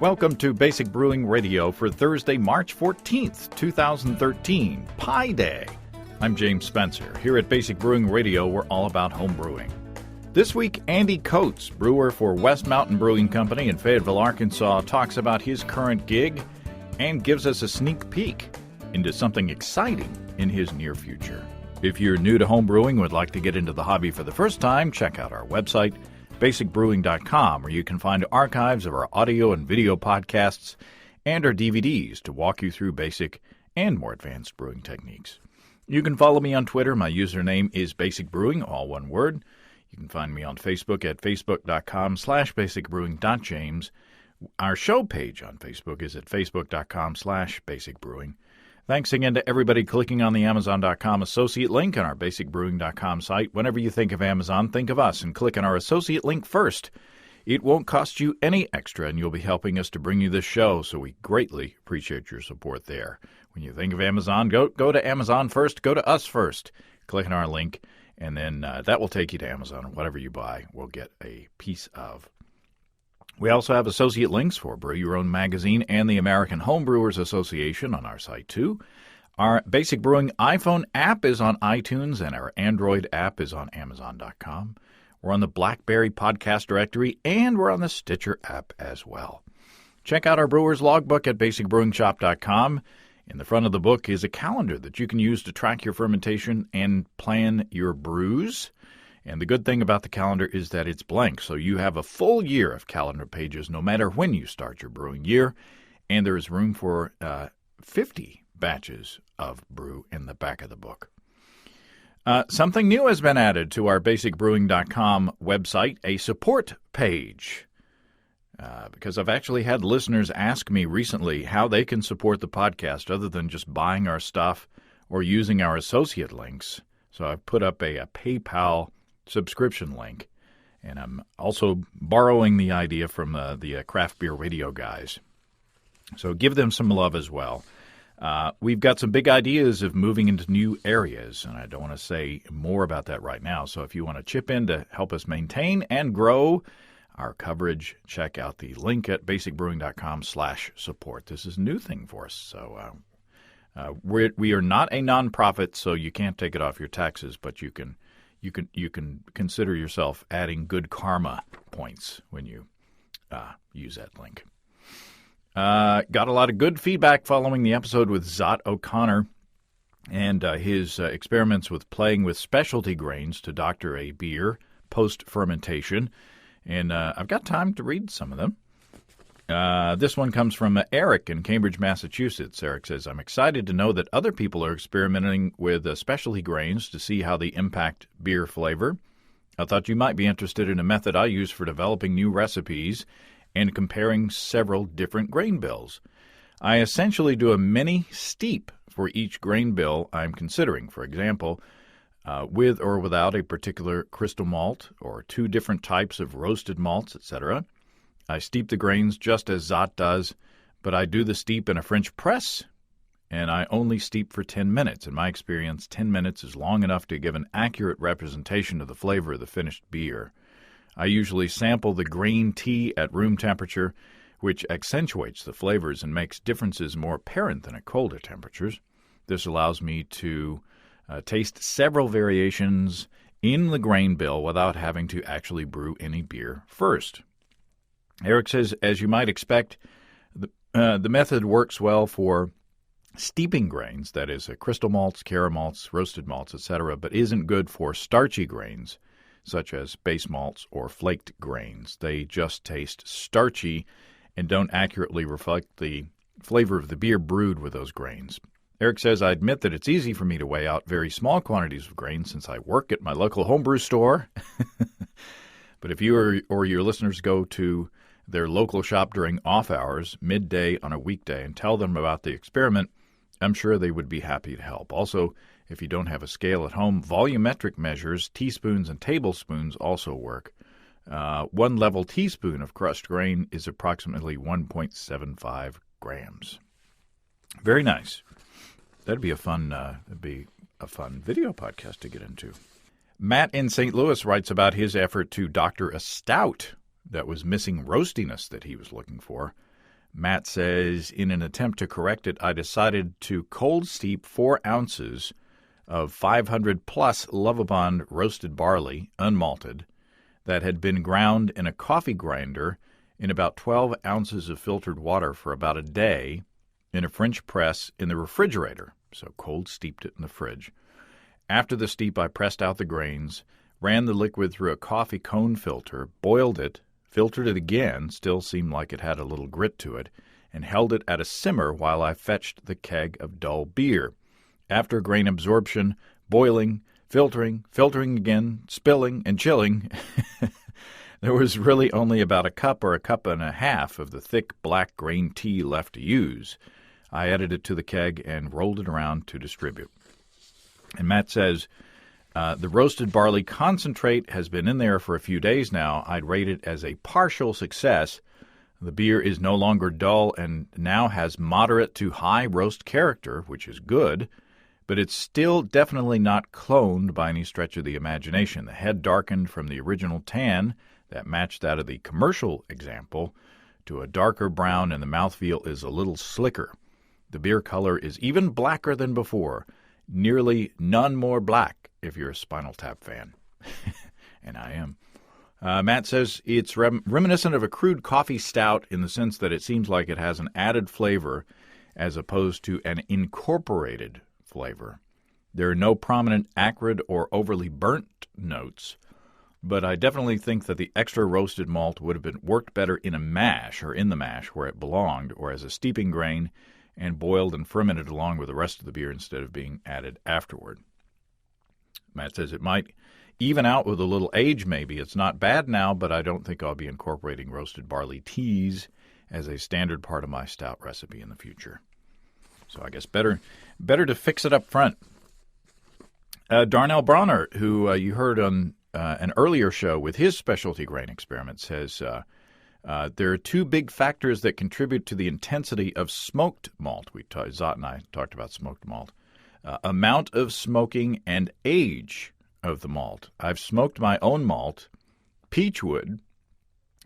Welcome to Basic Brewing Radio for Thursday, March 14th, 2013, Pi Day. I'm James Spencer. Here at Basic Brewing Radio, we're all about home brewing. This week, Andy Coates, brewer for West Mountain Brewing Company in Fayetteville, Arkansas, talks about his current gig and gives us a sneak peek into something exciting in his near future. If you're new to home brewing and would like to get into the hobby for the first time, check out our website, basicbrewing.com, where you can find archives of our audio and video podcasts and our DVDs to walk you through basic and more advanced brewing techniques. You can follow me on Twitter. My username is Basic Brewing, all one word. You can find me on Facebook at facebook.com/basicbrewing.james. Our show page on Facebook is at facebook.com/basicbrewing. Thanks again to everybody clicking on the Amazon.com associate link on our basicbrewing.com site. Whenever you think of Amazon, think of us and click on our associate link first. It won't cost you any extra, and you'll be helping us to bring you this show, so we greatly appreciate your support there. When you think of Amazon, go to Amazon first, go to us first. Click on our link, and then that will take you to Amazon. Whatever you buy, we'll get a piece of. We also have associate links for Brew Your Own Magazine and the American Home Brewers Association on our site, too. Our Basic Brewing iPhone app is on iTunes, and our Android app is on Amazon.com. We're on the BlackBerry podcast directory, and we're on the Stitcher app as well. Check out our Brewer's Logbook at basicbrewingshop.com. In the front of the book is a calendar that you can use to track your fermentation and plan your brews. And the good thing about the calendar is that it's blank, so you have a full year of calendar pages no matter when you start your brewing year, and there is room for 50 batches of brew in the back of the book. Something new has been added to our basicbrewing.com website, a support page, because I've actually had listeners ask me recently how they can support the podcast other than just buying our stuff or using our associate links. So I've put up a PayPal subscription link, and I'm also borrowing the idea from the craft beer radio guys. So give them some love as well. We've got some big ideas of moving into new areas, and I don't want to say more about that right now. So if you want to chip in to help us maintain and grow our coverage, check out the link at basicbrewing.com/support. This is a new thing for us. So we are not a nonprofit, so you can't take it off your taxes, but you can consider yourself adding good karma points when you use that link. Got a lot of good feedback following the episode with Zot O'Connor and his experiments with playing with specialty grains to doctor a beer post-fermentation. And I've got time to read some of them. This one comes from Eric in Cambridge, Massachusetts. Eric says, I'm excited to know that other people are experimenting with specialty grains to see how they impact beer flavor. I thought you might be interested in a method I use for developing new recipes and comparing several different grain bills. I essentially do a mini steep for each grain bill I'm considering. For example, with or without a particular crystal malt or two different types of roasted malts, etc. I steep the grains just as Zot does, but I do the steep in a French press, and I only steep for 10 minutes. In my experience, 10 minutes is long enough to give an accurate representation of the flavor of the finished beer. I usually sample the green tea at room temperature, which accentuates the flavors and makes differences more apparent than at colder temperatures. This allows me to taste several variations in the grain bill without having to actually brew any beer first. Eric says, as you might expect, the method works well for steeping grains, that is, crystal malts, caramels malts, roasted malts, etc., but isn't good for starchy grains, such as base malts or flaked grains. They just taste starchy and don't accurately reflect the flavor of the beer brewed with those grains. Eric says, I admit that it's easy for me to weigh out very small quantities of grain since I work at my local homebrew store. But if you or your listeners go to their local shop during off hours, midday on a weekday, and tell them about the experiment, I'm sure they would be happy to help. Also, if you don't have a scale at home, volumetric measures, teaspoons and tablespoons also work. 1 level teaspoon of crushed grain is approximately 1.75 grams. Very nice. That'd be a fun video podcast to get into. Matt in St. Louis writes about his effort to doctor a stout that was missing roastiness that he was looking for. Matt says, in an attempt to correct it, I decided to cold steep 4 ounces of 500-plus Lovibond roasted barley, unmalted, that had been ground in a coffee grinder in about 12 ounces of filtered water for about a day in a French press in the refrigerator. So cold steeped it in the fridge. After the steep, I pressed out the grains, ran the liquid through a coffee cone filter, boiled it, filtered it again, still seemed like it had a little grit to it, and held it at a simmer while I fetched the keg of dull beer. After grain absorption, boiling, filtering again, spilling, and chilling, there was really only about a cup or a cup and a half of the thick black grain tea left to use. I added it to the keg and rolled it around to distribute. And Matt says, the roasted barley concentrate has been in there for a few days now. I'd rate it as a partial success. The beer is no longer dull and now has moderate to high roast character, which is good, but it's still definitely not cloned by any stretch of the imagination. The head darkened from the original tan that matched that of the commercial example to a darker brown, and the mouthfeel is a little slicker. The beer color is even blacker than before, nearly none more black if you're a Spinal Tap fan. And I am. Matt says it's reminiscent of a crude coffee stout in the sense that it seems like it has an added flavor as opposed to an incorporated flavor. There are no prominent acrid or overly burnt notes, but I definitely think that the extra roasted malt would have been worked better in a mash or in the mash where it belonged, or as a steeping grain and boiled and fermented along with the rest of the beer instead of being added afterward. Matt says it might even out with a little age maybe. It's not bad now, but I don't think I'll be incorporating roasted barley teas as a standard part of my stout recipe in the future. So I guess better to fix it up front. Darnell Bronner, who you heard on an earlier show with his specialty grain experiment, says there are 2 big factors that contribute to the intensity of smoked malt. Zot and I talked about smoked malt. Amount of smoking and age of the malt. I've smoked my own malt, Peachwood.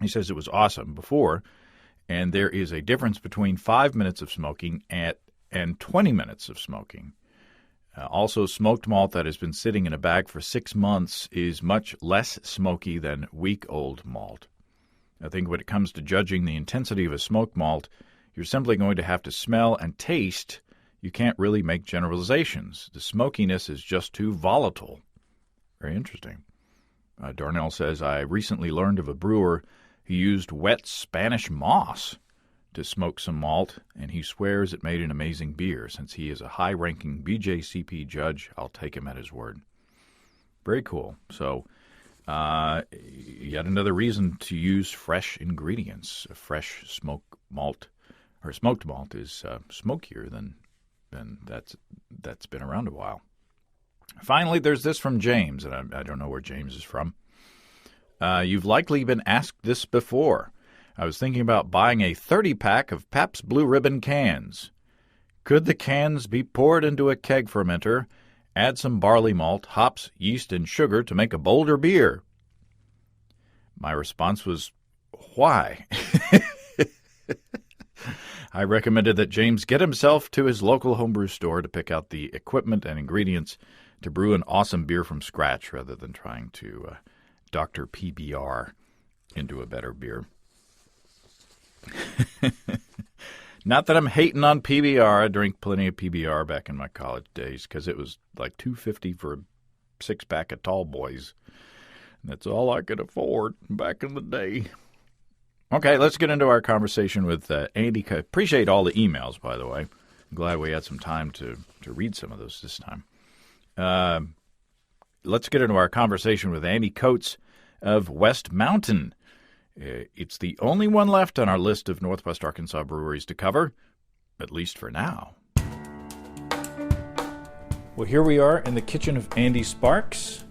He says it was awesome before, and there is a difference between 5 minutes of smoking and 20 minutes of smoking. Also, smoked malt that has been sitting in a bag for 6 months is much less smoky than week-old malt. I think when it comes to judging the intensity of a smoked malt, you're simply going to have to smell and taste. You can't really make generalizations. The smokiness is just too volatile. Very interesting. Darnell says, I recently learned of a brewer who used wet Spanish moss to smoke some malt, and he swears it made an amazing beer. Since he is a high-ranking BJCP judge, I'll take him at his word. Very cool. So, yet another reason to use fresh ingredients. A fresh smoked malt is smokier than that's been around a while. Finally, there's this from James, and I don't know where James is from. You've likely been asked this before. I was thinking about buying a 30-pack of Pabst Blue Ribbon cans. Could the cans be poured into a keg fermenter, add some barley malt, hops, yeast, and sugar to make a bolder beer? My response was, why? I recommended that James get himself to his local homebrew store to pick out the equipment and ingredients to brew an awesome beer from scratch rather than trying to Dr. PBR into a better beer. Not that I'm hating on PBR. I drank plenty of PBR back in my college days because it was like $2.50 for a 6-pack of Tall Boys. That's all I could afford back in the day. Okay, let's get into our conversation with Andy. Appreciate all the emails, by the way. I'm glad we had some time to read some of those this time. Let's get into our conversation with Andy Coates of West Mountain. It's the only one left on our list of Northwest Arkansas breweries to cover, at least for now. Well, here we are in the kitchen of Andy Sparks.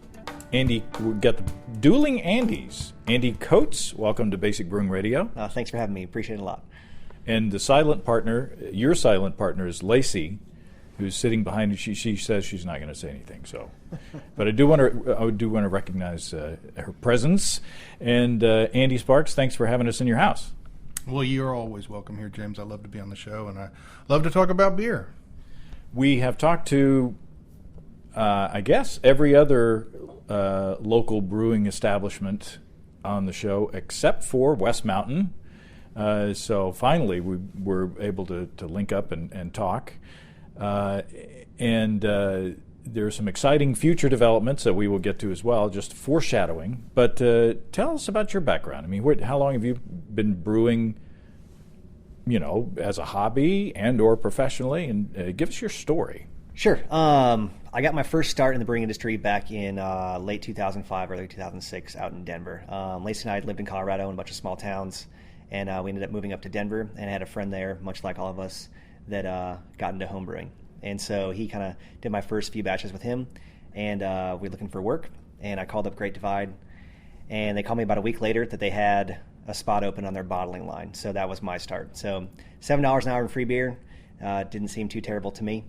Andy, we've got the dueling Andys. Andy Coates, welcome to Basic Brewing Radio. Thanks for having me. Appreciate it a lot. And the silent partner, your silent partner, is Lacey, who's sitting behind you. She says she's not going to say anything. So, but I do want to recognize her presence. And Andy Sparks, thanks for having us in your house. Well, you're always welcome here, James. I love to be on the show, and I love to talk about beer. We have talked to, I guess, every other local brewing establishment on the show except for West Mountain. So finally, we were able to link up and talk. And there's some exciting future developments that we will get to as well, just foreshadowing. But tell us about your background. I mean, how long have you been brewing, as a hobby and or professionally? And give us your story. Sure. I got my first start in the brewing industry back in late 2005, early 2006 out in Denver. Lacey and I had lived in Colorado in a bunch of small towns, and we ended up moving up to Denver, and I had a friend there, much like all of us, that got into home brewing. And so he kind of did my first few batches with him, and we were looking for work, and I called up Great Divide, and they called me about a week later that they had a spot open on their bottling line. So that was my start. So $7 an hour in free beer didn't seem too terrible to me.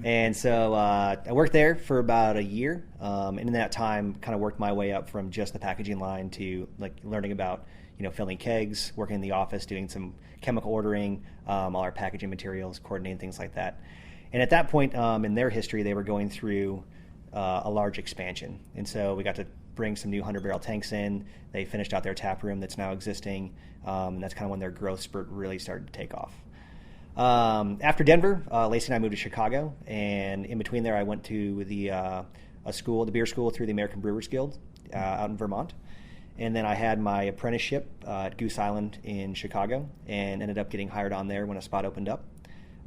And so I worked there for about a year, and in that time kind of worked my way up from just the packaging line to like learning about filling kegs, working in the office, doing some chemical ordering, all our packaging materials, coordinating things like that. And at that point in their history, they were going through a large expansion. And so we got to bring some new 100-barrel tanks in. They finished out their tap room that's now existing. And that's kind of when their growth spurt really started to take off. After Denver, Lacey and I moved to Chicago. And in between there, I went to the beer school through the American Brewers Guild out in Vermont. And then I had my apprenticeship at Goose Island in Chicago and ended up getting hired on there when a spot opened up.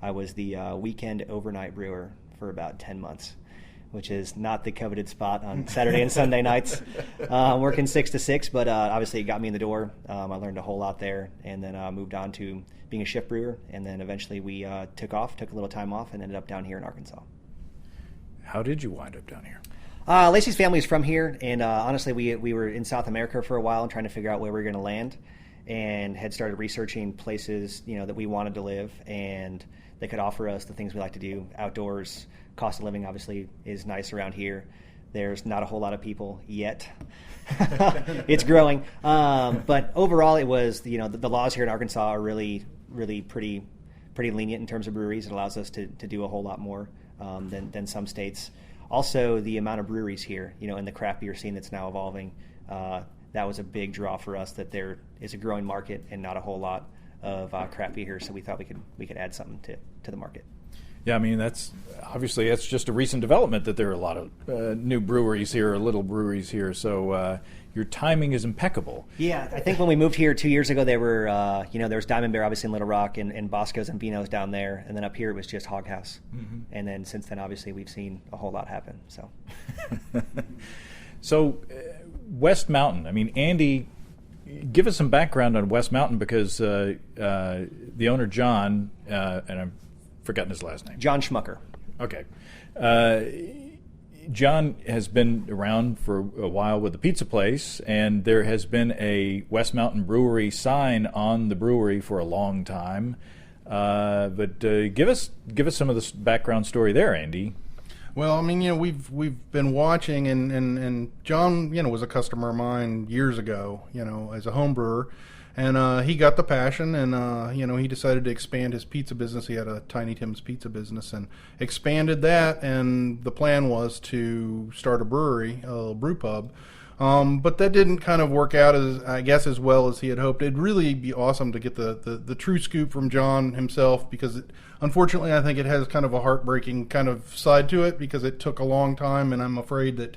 I was the weekend overnight brewer for about 10 months, which is not the coveted spot on Saturday and Sunday nights, working 6 to 6, but obviously it got me in the door. I learned a whole lot there, and then moved on to being a shift brewer, and then eventually we took a little time off, and ended up down here in Arkansas. How did you wind up down here? Lacey's family is from here, and honestly, we were in South America for a while and trying to figure out where we were going to land, and had started researching places that we wanted to live, and they could offer us the things we like to do outdoors. Cost of living obviously is nice around here. There's not a whole lot of people yet. It's growing, but overall, it was the laws here in Arkansas are really pretty lenient in terms of breweries. It allows us to do a whole lot more than some states. Also, the amount of breweries here, in the craft beer scene that's now evolving, that was a big draw for us, that there is a growing market and not a whole lot of craft beer here, so we thought we could add something to the market. Yeah, I mean, that's just a recent development that there are a lot of new breweries here, or little breweries here, so your timing is impeccable. Yeah, I think when we moved here 2 years ago, there were, there was Diamond Bear obviously in Little Rock, and Bosco's and Vino's down there, and then up here it was just Hog House. Mm-hmm. And then since then, obviously, we've seen a whole lot happen. So, So West Mountain, I mean, Andy, give us some background on West Mountain, because the owner, John, and I'm forgetting his last name. John Schmucker. Okay. John has been around for a while with the pizza place, and there has been a West Mountain Brewery sign on the brewery for a long time. But give us some of the background story there, Andy. Well, I mean, we've been watching, and John, was a customer of mine years ago, as a home brewer, and he got the passion, and he decided to expand his pizza business. He had a Tiny Tim's pizza business, and expanded that, and the plan was to start a brewery, a little brew pub. But that didn't kind of work out as well as he had hoped. It'd really be awesome to get the true scoop from John himself, because unfortunately I think it has kind of a heartbreaking kind of side to it, because it took a long time, and I'm afraid that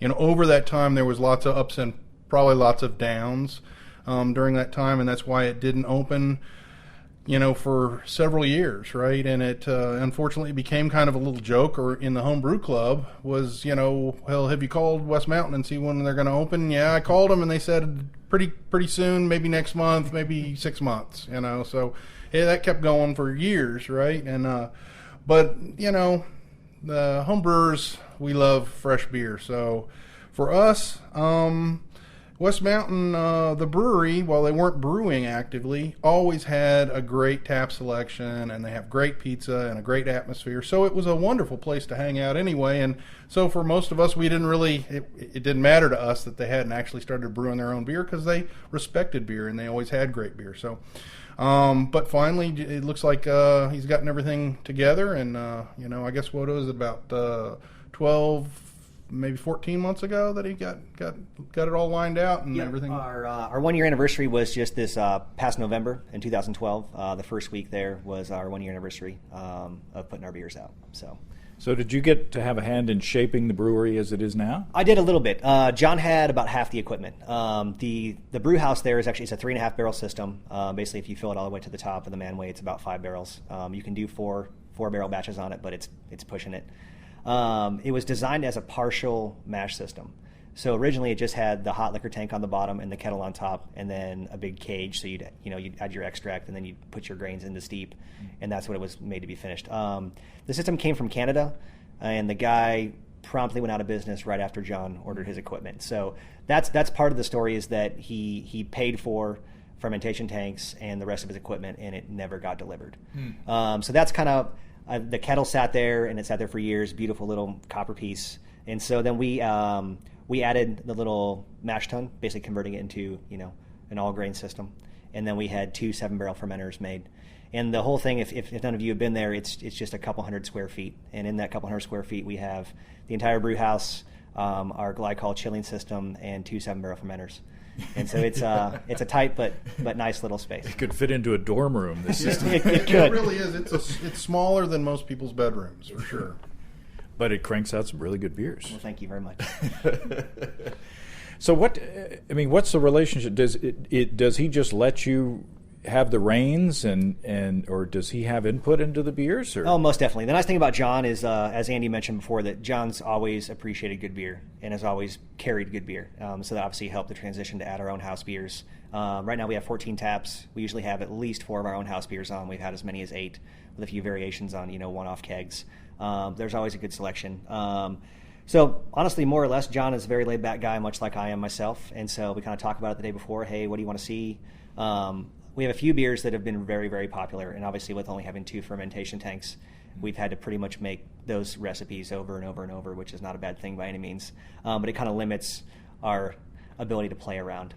over that time there was lots of ups and probably lots of downs during that time, and that's why it didn't open for several years, right? And it unfortunately became kind of a little joke, or in the home brew club was, well, have you called West Mountain and see when they're going to open? Yeah, I called them, and they said pretty soon, maybe next month, maybe 6 months, so that kept going for years, right? And but the home brewers, we love fresh beer, so for us, West Mountain, the brewery, while they weren't brewing actively, always had a great tap selection, and they have great pizza and a great atmosphere. So it was a wonderful place to hang out anyway. And so for most of us, we didn't really, it didn't matter to us that they hadn't actually started brewing their own beer, because they respected beer and they always had great beer. So, but finally, it looks like he's gotten everything together. And, I guess what was it, about 12, maybe 14 months ago that he got it all lined out and everything. Our 1 year anniversary was just this past November in 2012. The first week there was our 1 year anniversary of putting our beers out. So did you get to have a hand in shaping the brewery as it is now? I did a little bit. John had about half the equipment. The brew house there it's a 3.5 barrel system. Basically, if you fill it all the way to the top of the manway, it's about 5 barrels. You can do four barrel batches on it, but it's pushing it. It was designed as a partial mash system. So originally it just had the hot liquor tank on the bottom and the kettle on top, and then a big cage. So you'd add your extract, and then you'd put your grains into steep, and that's what it was made to be finished. The system came from Canada, and the guy promptly went out of business right after John ordered his equipment. So that's part of the story, is that he paid for fermentation tanks and the rest of his equipment, and it never got delivered. So that's kind of the kettle sat there, and it sat there for years. Beautiful little copper piece. And so then we added the little mash tun, basically converting it into an all grain system. And then we had 2 7-barrel fermenters made. And the whole thing, if none of you have been there, it's just a couple hundred square feet. And in that couple hundred square feet, we have the entire brew house, our glycol chilling system, and 2 7-barrel fermenters. And so it's a tight but nice little space. It could fit into a dorm room. This system. It could. It really is. It's smaller than most people's bedrooms, for sure. But it cranks out some really good beers. Well, thank you very much. So what's the relationship? Does he just let you have the reins, or does he have input into the beers? Or? Oh, most definitely. The nice thing about John is, as Andy mentioned before, that John's always appreciated good beer and has always carried good beer. So that obviously helped the transition to add our own house beers. Right now we have 14 taps. We usually have at least 4 of our own house beers on. We've had as many as 8, with a few variations on one-off kegs. There's always a good selection. So honestly, more or less, John is a very laid-back guy, much like I am myself. And so we kind of talk about it the day before. Hey, what do you want to see? We have a few beers that have been very, very popular, and obviously with only having 2 fermentation tanks, we've had to pretty much make those recipes over and over and over, which is not a bad thing by any means. But it kind of limits our ability to play around.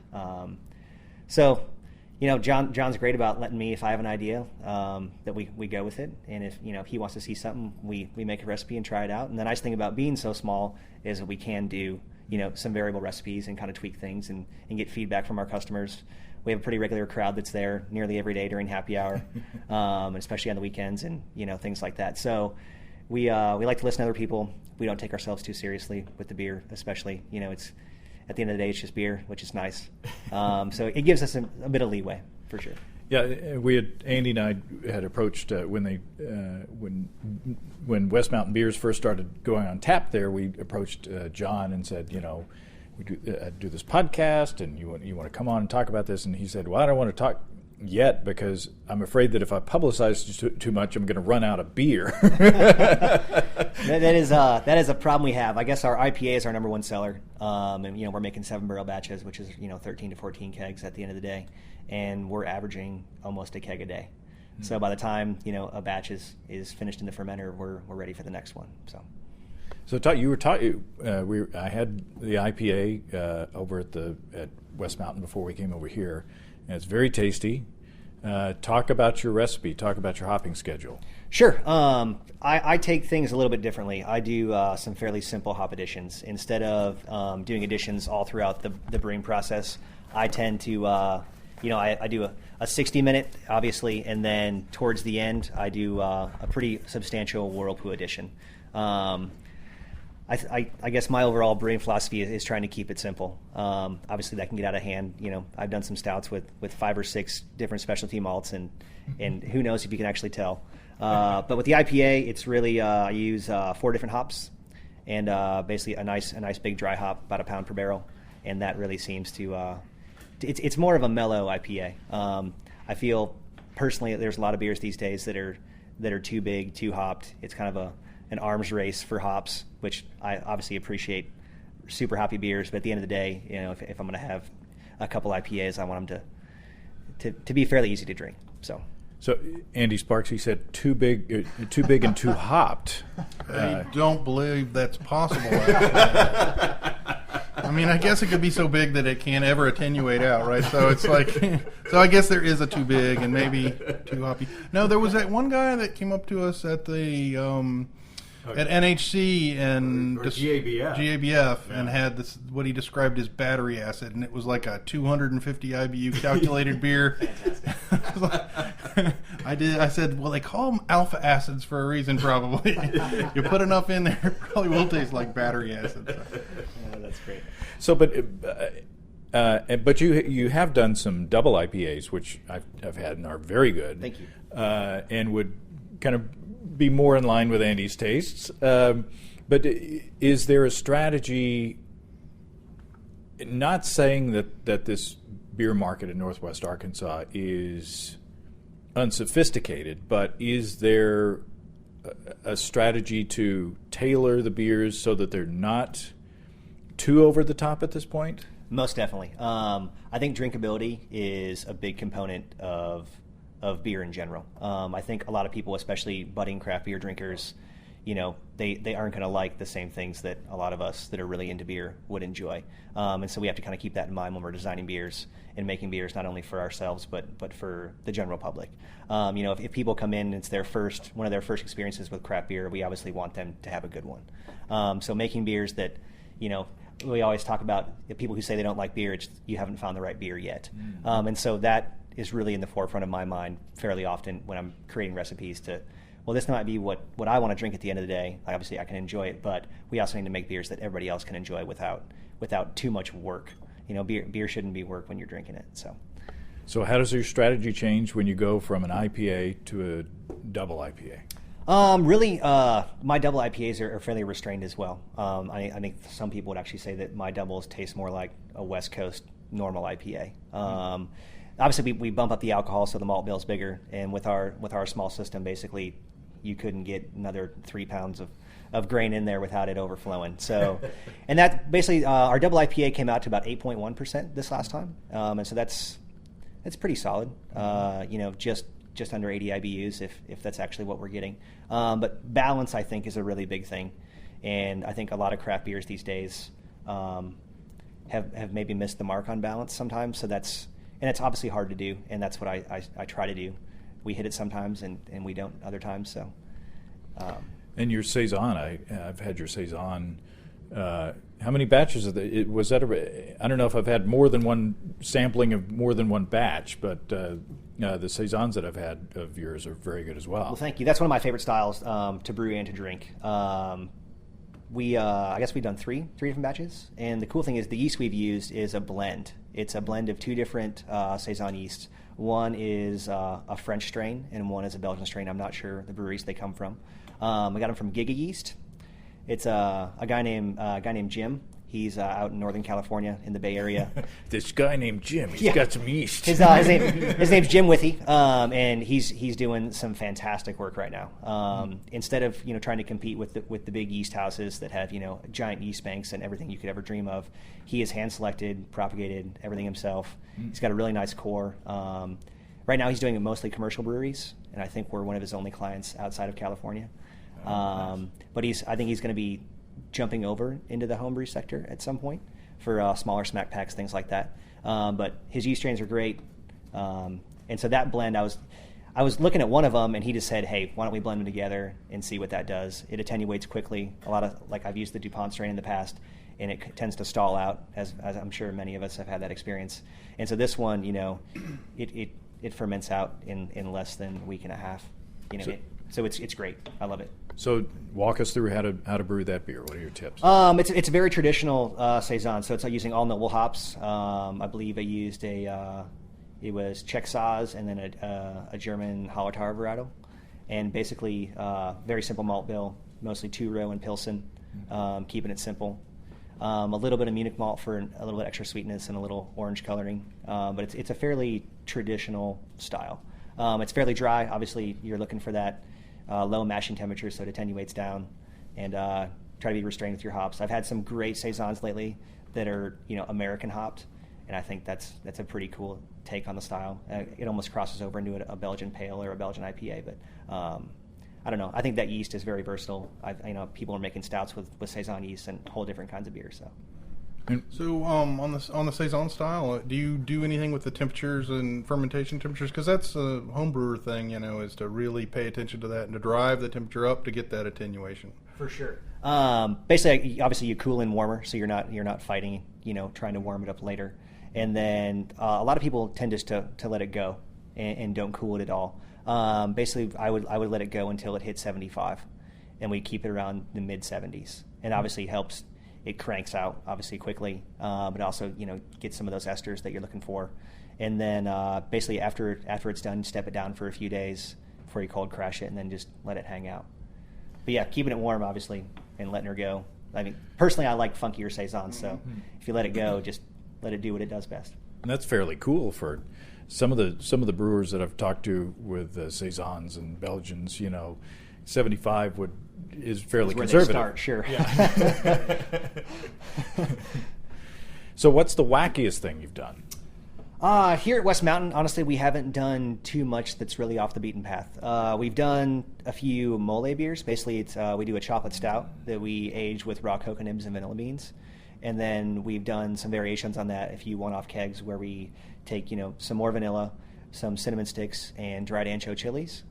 John's great about letting me, if I have an idea, that we go with it. And if he wants to see something, we make a recipe and try it out. And the nice thing about being so small is that we can do some variable recipes and kind of tweak things and get feedback from our customers. We have a pretty regular crowd that's there nearly every day during happy hour, especially on the weekends and things like that. So we like to listen to other people. We don't take ourselves too seriously with the beer, especially. It's at the end of the day, it's just beer, which is nice. So it gives us a bit of leeway for sure. Yeah, Andy and I had approached when West Mountain Beers first started going on tap there. We approached John and said, we do this podcast, and you want to come on and talk about this. And he said, well, I don't want to talk yet because I'm afraid that if I publicize too much, I'm going to run out of beer. That is a problem we have. I guess our IPA is our number one seller, and we're making 7-barrel batches, which is 13 to 14 kegs at the end of the day, and we're averaging almost a keg a day. Mm-hmm. So by the time a batch is finished in the fermenter, we're ready for the next one. So you were talking. I had the IPA over at West Mountain before we came over here, and it's very tasty. Talk about your recipe. Talk about your hopping schedule. Sure. I take things a little bit differently. I do some fairly simple hop additions instead of doing additions all throughout the brewing process. I tend to, I do a 60-minute, obviously, and then towards the end, I do a pretty substantial whirlpool addition. I guess my overall brewing philosophy is trying to keep it simple. Obviously, that can get out of hand. I've done some stouts with 5 or 6 different specialty malts, and who knows if you can actually tell. But with the IPA, it's really I use 4 different hops, and basically a nice big dry hop, about 1 pound per barrel, and that really seems to. It's more of a mellow IPA. I feel personally there's a lot of beers these days that are too big, too hopped. It's kind of an arms race for hops, which I obviously appreciate super hoppy beers, but at the end of the day, if I'm going to have a couple IPAs, I want them to be fairly easy to drink. So Andy Sparks, he said too big and too hopped. I don't believe that's possible. I mean, I guess it could be so big that it can't ever attenuate out, right? So it's like, so I guess there is a too big and maybe too hoppy. No, there was that one guy that came up to us at the at NHC and or GABF, yeah. And had this what he described as battery acid, and it was like a 250 IBU calculated beer. I said, well, they call them alpha acids for a reason, probably. You put enough in there, it probably will taste like battery acid. So. Yeah, that's great. So, but you have done some double IPAs, which I've had and are very good. Thank you. And would kind of be more in line with Andy's tastes. But is there a strategy? Not saying that this beer market in Northwest Arkansas is unsophisticated, but is there a strategy to tailor the beers so that they're not too over the top at this point? Most definitely. I think drinkability is a big component of beer in general. I think a lot of people, especially budding craft beer drinkers, they aren't going to like the same things that a lot of us that are really into beer would enjoy. And so we have to kind of keep that in mind when we're designing beers and making beers, not only for ourselves, but for the general public. If people come in and it's one of their first experiences with craft beer, we obviously want them to have a good one. So making beers that, we always talk about people who say they don't like beer, you haven't found the right beer yet. And so that is really in the forefront of my mind fairly often when I'm creating recipes this might be what I want to drink at the end of the day. Obviously, I can enjoy it, but we also need to make beers that everybody else can enjoy without too much work. Beer shouldn't be work when you're drinking it. So how does your strategy change when you go from an IPA to a double IPA? Really, my double IPAs are fairly restrained as well. I think some people would actually say that my doubles taste more like a West Coast normal IPA. Obviously, we bump up the alcohol, so the malt bill is bigger. And with our small system, basically, you couldn't get another 3 pounds of grain in there without it overflowing. So, and that basically, our double IPA came out to about 8.1% this last time. And so that's pretty solid. Just under 80 IBUs if that's actually what we're getting. But balance, I think, is a really big thing. And I think a lot of craft beers these days have maybe missed the mark on balance sometimes. So it's obviously hard to do, and that's what I try to do. We hit it sometimes, and we don't other times. So, and your saison, I've had your saison. How many batches of was that? I don't know if I've had more than one sampling of more than one batch, but the saisons that I've had of yours are very good as well. Well, thank you. That's one of my favorite styles to brew and to drink. I guess we've done three different batches, and the cool thing is the yeast we've used is a blend. It's a blend of two different saison yeasts. One is a French strain, and one is a Belgian strain. I'm not sure the breweries they come from. I got them from Giga Yeast. It's a guy named Jim. He's out in Northern California in the Bay Area. This guy named Jim, he's got some yeast. His name's Jim Withy, and he's doing some fantastic work right now. Instead of trying to compete with the big yeast houses that have giant yeast banks and everything you could ever dream of, he has hand selected, propagated everything himself. He's got a really nice core. Right now, he's doing it mostly commercial breweries, and I think we're one of his only clients outside of California. But I think he's going to be jumping over into the homebrew sector at some point for smaller smack packs, things like that. But his yeast strains are great, and so that blend, I was looking at one of them, and he just said, "Hey, why don't we blend them together and see what that does?" It attenuates quickly. A lot of I've used the DuPont strain in the past, and it tends to stall out, as I'm sure many of us have had that experience. And so this one, it ferments out in less than a week and a half. So it's great. I love it. So walk us through how to brew that beer. What are your tips? It's a very traditional saison. So it's using all noble hops. I believe I used it was Czech Saaz and then a German Hallertauer varietal, and basically very simple malt bill, mostly 2-row and Pilsen, keeping it simple. A little bit of Munich malt for a little bit extra sweetness and a little orange coloring, but it's a fairly traditional style. It's fairly dry. Obviously, you're looking for that low mashing temperature, so it attenuates down. And try to be restrained with your hops. I've had some great saisons lately that are American hopped, and I think that's a pretty cool take on the style. It almost crosses over into a Belgian pale or a Belgian IPA, but I don't know. I think that yeast is very versatile. People are making stouts with saison yeast and whole different kinds of beer. So on the saison style, do you do anything with the temperatures and fermentation temperatures? Because that's a homebrewer thing, is to really pay attention to that and to drive the temperature up to get that attenuation. For sure. Basically, obviously, you cool in warmer, so you're not fighting, trying to warm it up later. And then a lot of people tend just to let it go and don't cool it at all. Basically, I would let it go until it hits 75, and we keep it around the mid 70s. And obviously, helps. It cranks out obviously quickly, but also gets some of those esters that you're looking for. And then basically after it's done, step it down for a few days before you cold crash it, and then just let it hang out. But yeah, keeping it warm obviously and letting her go. I mean, personally, I like funkier saisons, so if you let it go, just let it do what it does best. And that's fairly cool for some of the brewers that I've talked to with saisons and Belgians. 75 is fairly conservative. Start, sure. Yeah. So what's the wackiest thing you've done? Here at West Mountain, honestly, we haven't done too much that's really off the beaten path. We've done a few mole beers. Basically, we do a chocolate stout that we age with raw cocoa nibs and vanilla beans. And then we've done some variations on that, a few one-off kegs where we take, some more vanilla, some cinnamon sticks, and dried ancho chilies,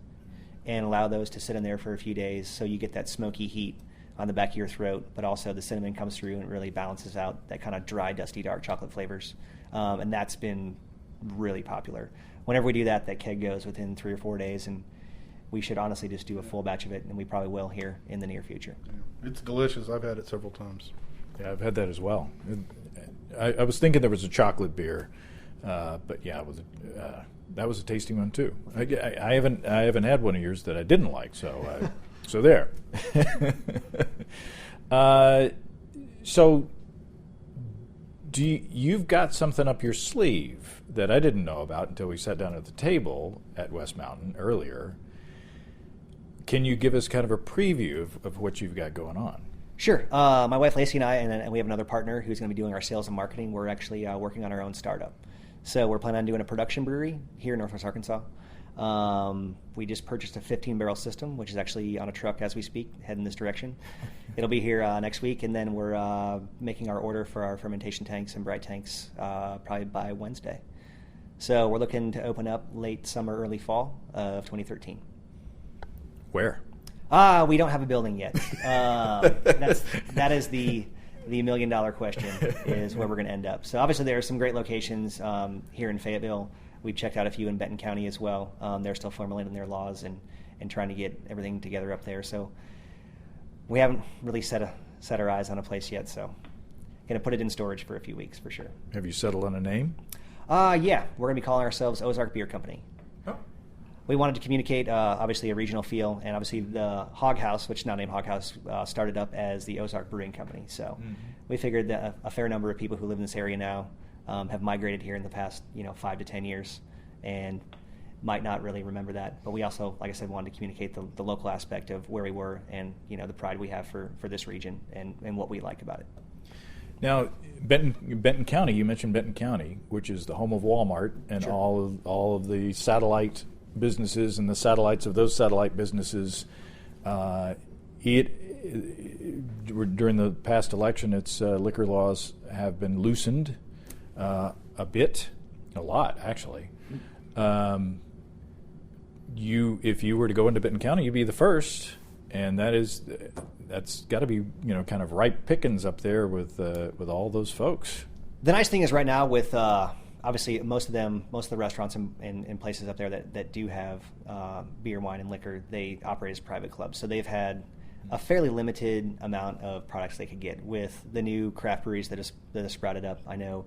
and allow those to sit in there for a few days so you get that smoky heat on the back of your throat, but also the cinnamon comes through and it really balances out that kind of dry, dusty, dark chocolate flavors. And that's been really popular. Whenever we do that keg goes within 3 or 4 days, and we should honestly just do a full batch of it, and we probably will here in the near future. It's delicious. I've had it several times. Yeah, I've had that as well. I was thinking there was a chocolate beer, but yeah, that was a tasty one too. I haven't had one of yours that I didn't like, so there. So you've got something up your sleeve that I didn't know about until we sat down at the table at West Mountain earlier. Can you give us kind of a preview of what you've got going on? Sure. My wife Lacey and I, and we have another partner who's going to be doing our sales and marketing. We're actually working on our own startup. So we're planning on doing a production brewery here in Northwest Arkansas. We just purchased a 15-barrel system, which is actually on a truck as we speak, heading this direction. It'll be here next week, and then we're making our order for our fermentation tanks and bright tanks probably by Wednesday. So we're looking to open up late summer, early fall of 2013. Where? We don't have a building yet. That is the million-dollar question, is where we're going to end up. So obviously there are some great locations here in Fayetteville. We've checked out a few in Benton County as well. They're still formulating their laws and trying to get everything together up there. So we haven't really set our eyes on a place yet. So going to put it in storage for a few weeks for sure. Have you settled on a name? Yeah, we're going to be calling ourselves Ozark Beer Company. Oh. We wanted to communicate, obviously, a regional feel, and obviously the Hog House, which is now named Hog House, started up as the Ozark Brewing Company. So we figured that a fair number of people who live in this area now have migrated here in the past, 5 to 10 years, and might not really remember that. But we also, like I said, wanted to communicate the local aspect of where we were and, the pride we have for this region and what we like about it. Now, Benton County, you mentioned Benton County, which is the home of Walmart and Sure. all of the satellite businesses and the satellites of those satellite businesses. During the past election, its liquor laws have been loosened a lot actually. If you were to go into Benton County, you'd be the first, and that's got to be kind of ripe pickings up there with all those folks. The nice thing is right now with obviously most of the restaurants and places up there that do have beer, wine, and liquor, they operate as private clubs. So they've had a fairly limited amount of products they could get. With the new craft breweries that have sprouted up, I know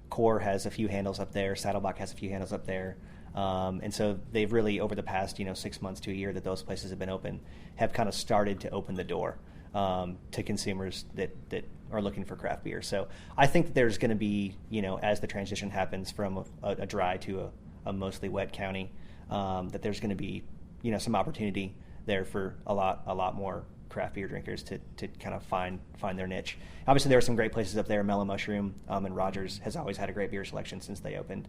Core has a few handles up there, Saddleback has a few handles up there, and so they've really, over the past 6 months to a year that those places have been open, have kind of started to open the door to consumers that are looking for craft beer. So I think that there's going to be, as the transition happens from a dry to a mostly wet county, that there's going to be, some opportunity there for a lot more craft beer drinkers to kind of find their niche. Obviously, there are some great places up there. Mellow Mushroom and Rogers has always had a great beer selection since they opened.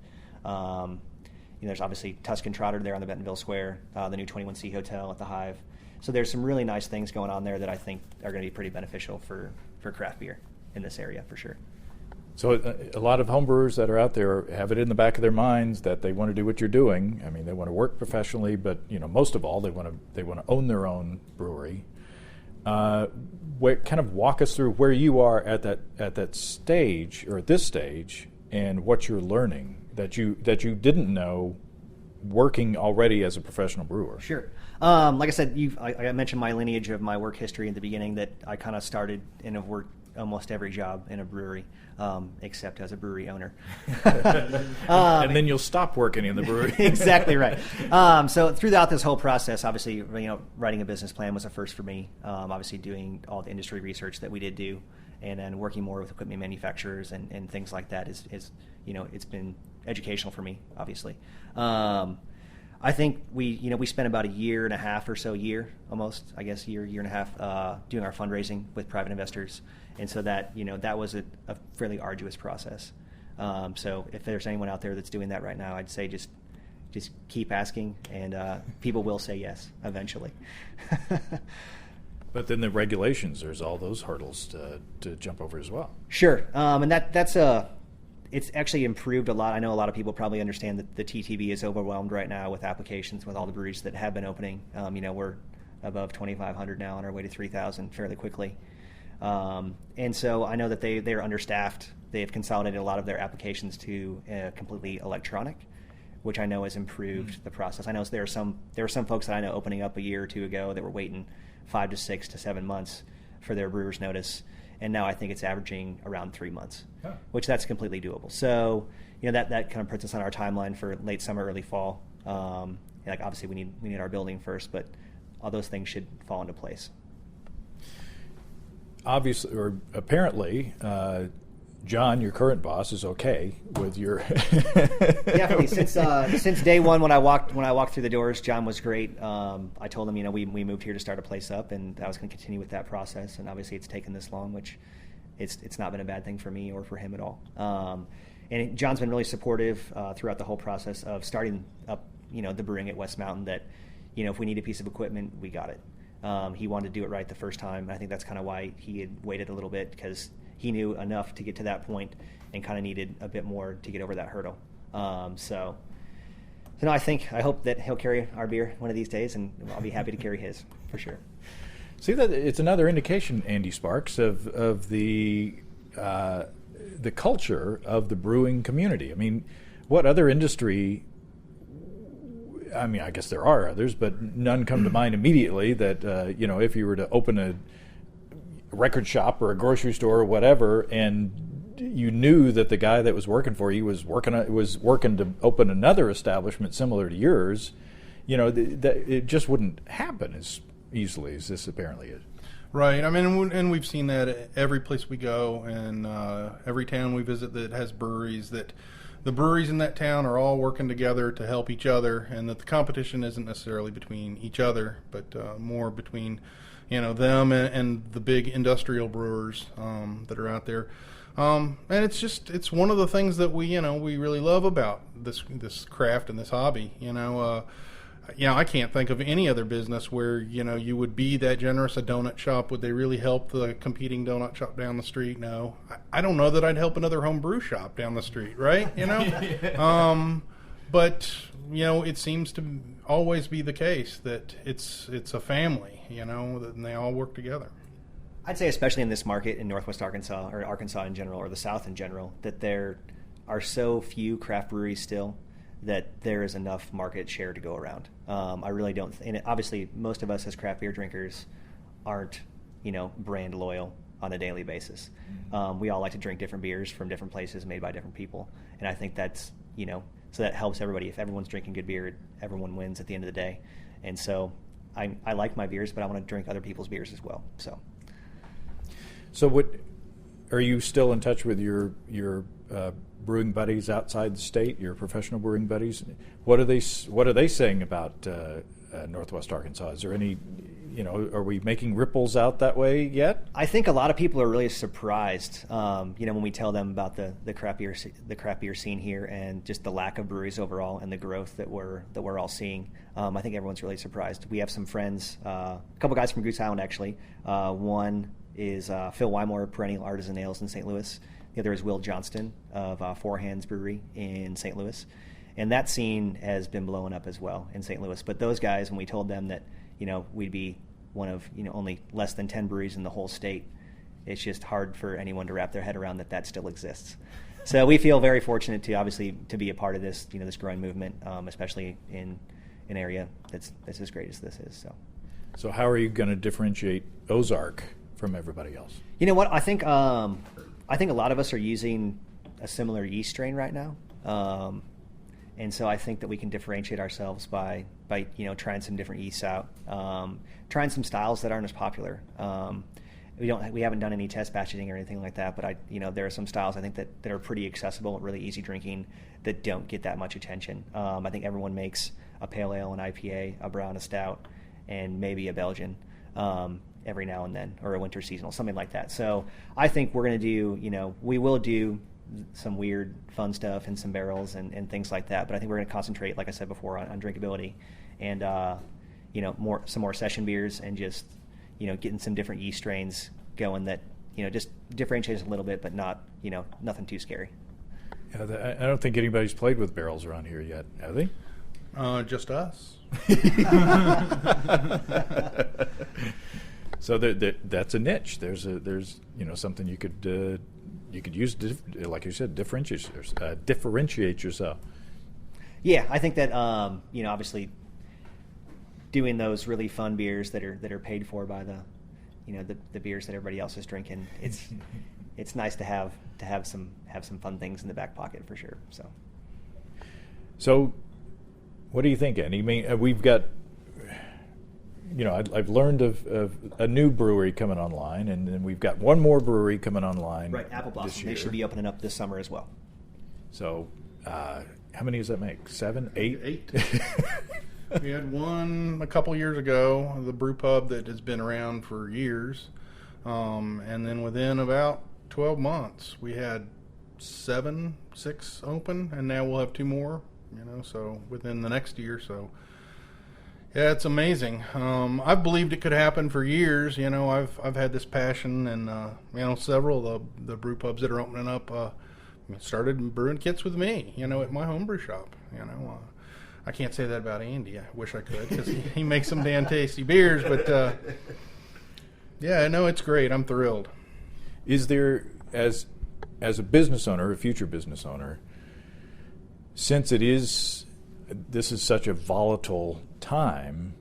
There's obviously Tuscan Trotter there on the Bentonville Square, the new 21C Hotel at the Hive. So there's some really nice things going on there that I think are going to be pretty beneficial for craft beer in this area for sure. So a lot of homebrewers that are out there have it in the back of their minds that they want to do what you're doing. I mean, they want to work professionally, but most of all, they want to own their own brewery. Kind of walk us through where you are at that stage, or at this stage, and what you're learning that you didn't know working already as a professional brewer. Sure. Like I said, I mentioned my lineage of my work history in the beginning, that I kind of started and have worked almost every job in a brewery, except as a brewery owner. And then you'll stop working in the brewery. Exactly right. So throughout this whole process, obviously, writing a business plan was a first for me. Obviously, doing all the industry research that we did do, and then working more with equipment manufacturers and things like that is it's been educational for me, obviously. I think we spent about a year and a half or so, year and a half, doing our fundraising with private investors. And so that was a fairly arduous process. So if there's anyone out there that's doing that right now, I'd say just keep asking, and people will say yes eventually. But then the regulations, there's all those hurdles to jump over as well. Sure. And that's it's actually improved a lot. I know a lot of people probably understand that the TTB is overwhelmed right now with applications with all the breweries that have been opening. We're above 2,500 now on our way to 3,000 fairly quickly. And so I know that they're understaffed. They've consolidated a lot of their applications to completely electronic, which I know has improved the process. I know there were some folks that I know opening up a year or two ago that were waiting 5 to 6 to 7 months for their brewer's notice. And now I think it's averaging around 3 months, which that's completely doable. So, that kind of puts us on our timeline for late summer, early fall. Obviously we need our building first, but all those things should fall into place. Obviously, or apparently, John, your current boss, is okay with your. Definitely. Since day one, when I walked through the doors, John was great. I told him, we moved here to start a place up, and I was going to continue with that process. And obviously, it's taken this long, which it's not been a bad thing for me or for him at all. And John's been really supportive throughout the whole process of starting up, the brewing at West Mountain. That, if we need a piece of equipment, we got it. He wanted to do it right the first time. I think that's kind of why he had waited a little bit, because he knew enough to get to that point and kind of needed a bit more to get over that hurdle. So I hope that he'll carry our beer one of these days, and I'll be happy to carry his for sure. See, that it's another indication, Andy Sparks, of the culture of the brewing community. I mean, what other industry? I mean, I guess there are others, but none come to mind immediately that, if you were to open a record shop or a grocery store or whatever, and you knew that the guy that was working for you was working to open another establishment similar to yours, that it just wouldn't happen as easily as this apparently is. Right. I mean, and we've seen that at every place we go, and every town we visit that has breweries, that the breweries in that town are all working together to help each other, and that the competition isn't necessarily between each other, but more between, them and the big industrial brewers that are out there. And it's one of the things that we really love about this craft and this hobby. I can't think of any other business where, you would be that generous. A donut shop, would they really help the competing donut shop down the street? No. I don't know that I'd help another home brew shop down the street, right? But, it seems to always be the case that it's a family, and they all work together. I'd say especially in this market in Northwest Arkansas, or Arkansas in general, or the South in general, that there are so few craft breweries still that there is enough market share to go around. I really don't, and obviously most of us as craft beer drinkers aren't, brand loyal on a daily basis. We all like to drink different beers from different places made by different people. And I think that's, so that helps everybody. If everyone's drinking good beer, everyone wins at the end of the day. And so I like my beers, but I want to drink other people's beers as well. So what, are you still in touch with your brewing buddies outside the state, your professional brewing buddies? What are they saying about Northwest Arkansas? Is there any are we making ripples out that way yet? I think a lot of people are really surprised, when we tell them about the crappier scene here and just the lack of breweries overall and the growth that we're all seeing. I think everyone's really surprised. We have some friends, a couple guys from Goose Island actually. One is Phil Wymore, Perennial Artisan Ales in St. Louis. The other is Will Johnston of Four Hands Brewery in St. Louis. And that scene has been blowing up as well in St. Louis. But those guys, when we told them that, we'd be one of, only less than 10 breweries in the whole state, it's just hard for anyone to wrap their head around that still exists. So we feel very fortunate to be a part of this, this growing movement, especially in an area that's as great as this is. So how are you going to differentiate Ozark from everybody else? You know what? I think a lot of us are using a similar yeast strain right now. And so I think that we can differentiate ourselves by trying some different yeasts out, trying some styles that aren't as popular. We haven't done any test batching or anything like that, but there are some styles I think that are pretty accessible, really easy drinking, that don't get that much attention. I think everyone makes a pale ale, an IPA, a brown, a stout, and maybe a Belgian every now and then, or a winter seasonal, something like that. So I think we're going to do, we will do some weird fun stuff and some barrels and things like that, but I think we're going to concentrate, like I said before, on drinkability and some more session beers and just getting some different yeast strains going that just differentiates a little bit, but not nothing too scary. Yeah, I don't think anybody's played with barrels around here yet, have they? Just us. So that's a niche. There's something you could use, like you said, differentiate yourself. Yeah, I think that obviously doing those really fun beers that are paid for by the beers that everybody else is drinking. It's nice to have some fun things in the back pocket for sure. So what do you think, Andy? I mean, we've got. I've learned of a new brewery coming online, and then we've got one more brewery coming online. Right, Apple Blossom. They should be opening up this summer as well. So, how many does that make? 7, 8? 8. We had one a couple years ago, the brew pub that has been around for years, and then within about 12 months, we had 6 open, and now we'll have 2 more. So within the next year, so. Yeah, it's amazing. I've believed it could happen for years. I've had this passion, and several of the brew pubs that are opening up started brewing kits with me. At my homebrew shop. I can't say that about Andy. I wish I could because he makes some damn tasty beers. But yeah, I know it's great. I'm thrilled. Is there, as a business owner, a future business owner, since this is such a volatile time,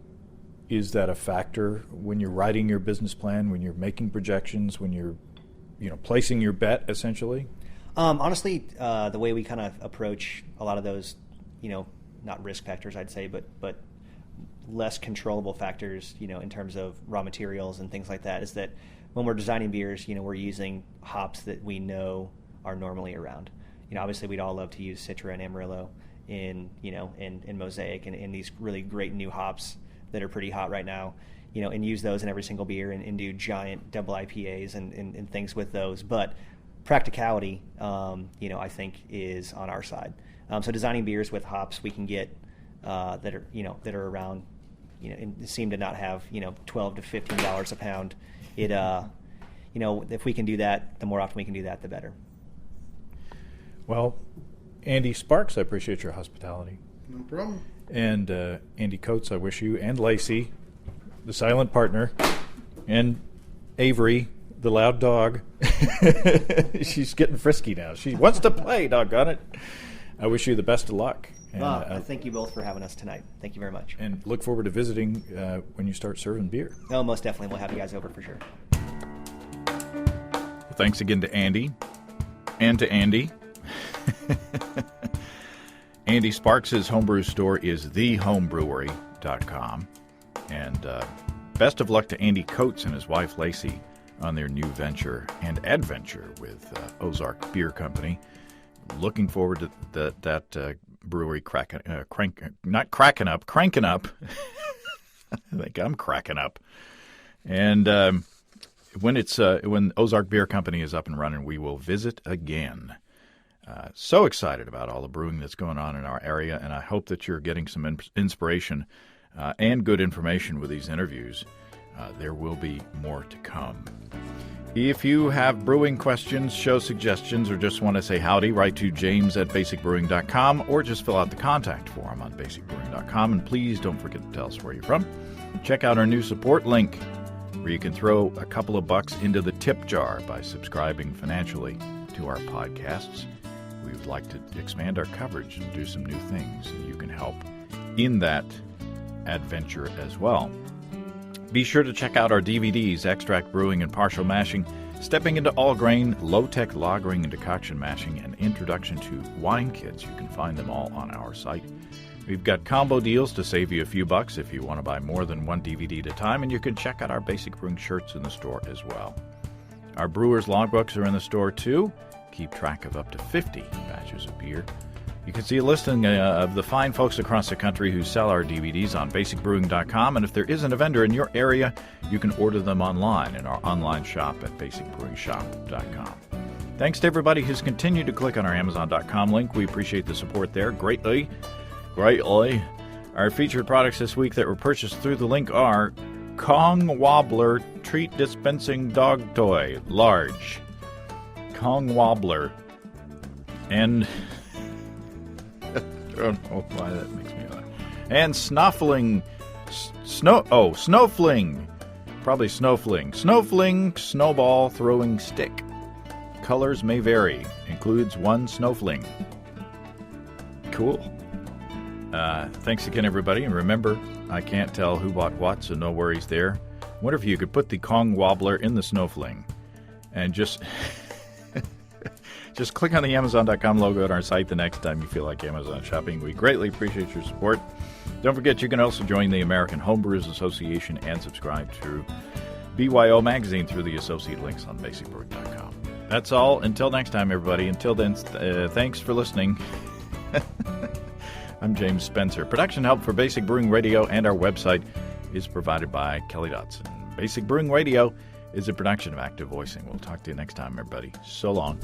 is that a factor when you're writing your business plan, when you're making projections, when you're placing your bet essentially? Honestly, the way we kind of approach a lot of those, not risk factors I'd say, but less controllable factors, in terms of raw materials and things like that, is that when we're designing beers, we're using hops that we know are normally around. Obviously we'd all love to use Citra and Amarillo in Mosaic and these really great new hops that are pretty hot right now, and use those in every single beer and do giant double IPAs and things with those. But practicality, I think is on our side. So designing beers with hops we can get that are around, and seem to not have $12 to $15 a pound. If we can do that, the more often we can do that, the better. Well, Andy Sparks, I appreciate your hospitality. No problem. And Andy Coates, I wish you, and Lacey, the silent partner, and Avery, the loud dog. She's getting frisky now. She wants to play, doggone it. I wish you the best of luck. And, I thank you both for having us tonight. Thank you very much. And look forward to visiting when you start serving beer. No, most definitely. We'll have you guys over for sure. Well, thanks again to Andy and to Andy. Andy Sparks' homebrew store is thehomebrewery.com. And best of luck to Andy Coates and his wife Lacey on their new venture and adventure with Ozark Beer Company. Looking forward to that brewery cranking up I think I'm cracking up. And when Ozark Beer Company is up and running, we will visit again. So excited about all the brewing that's going on in our area, and I hope that you're getting some inspiration and good information with these interviews. There will be more to come. If you have brewing questions, show suggestions, or just want to say howdy, write to james@basicbrewing.com or just fill out the contact form on basicbrewing.com. And please don't forget to tell us where you're from. Check out our new support link where you can throw a couple of bucks into the tip jar by subscribing financially to our podcasts. We would like to expand our coverage and do some new things, and you can help in that adventure as well. Be sure to check out our DVDs, Extract Brewing and Partial Mashing, Stepping into All Grain, Low-Tech Lagering and Decoction Mashing, and Introduction to Wine Kits. You can find them all on our site. We've got combo deals to save you a few bucks if you want to buy more than one DVD at a time, and you can check out our Basic Brewing shirts in the store as well. Our Brewers Logbooks are in the store too. Keep track of up to 50 batches of beer. You can see a listing of the fine folks across the country who sell our DVDs on basicbrewing.com, and if there isn't a vendor in your area, you can order them online in our online shop at basicbrewingshop.com. Thanks to everybody who's continued to click on our Amazon.com link. We appreciate the support there greatly. Our featured products this week that were purchased through the link are Kong Wobbler Treat Dispensing Dog Toy, large. Kong Wobbler. And I don't know why that makes me laugh. And Snowfling. Snowfling. Probably Snowfling. Snowfling Snowball Throwing Stick. Colors may vary. Includes one Snowfling. Cool. Thanks again, everybody. And remember, I can't tell who bought what, so no worries there. Wonder if you could put the Kong Wobbler in the Snowfling and just click on the Amazon.com logo on our site the next time you feel like Amazon shopping. We greatly appreciate your support. Don't forget, you can also join the American Homebrewers Association and subscribe to BYO Magazine through the associate links on basicbrewing.com. That's all. Until next time, everybody. Until then, thanks for listening. I'm James Spencer. Production help for Basic Brewing Radio and our website is provided by Kelly Dotson. Basic Brewing Radio is a production of Active Voicing. We'll talk to you next time, everybody. So long.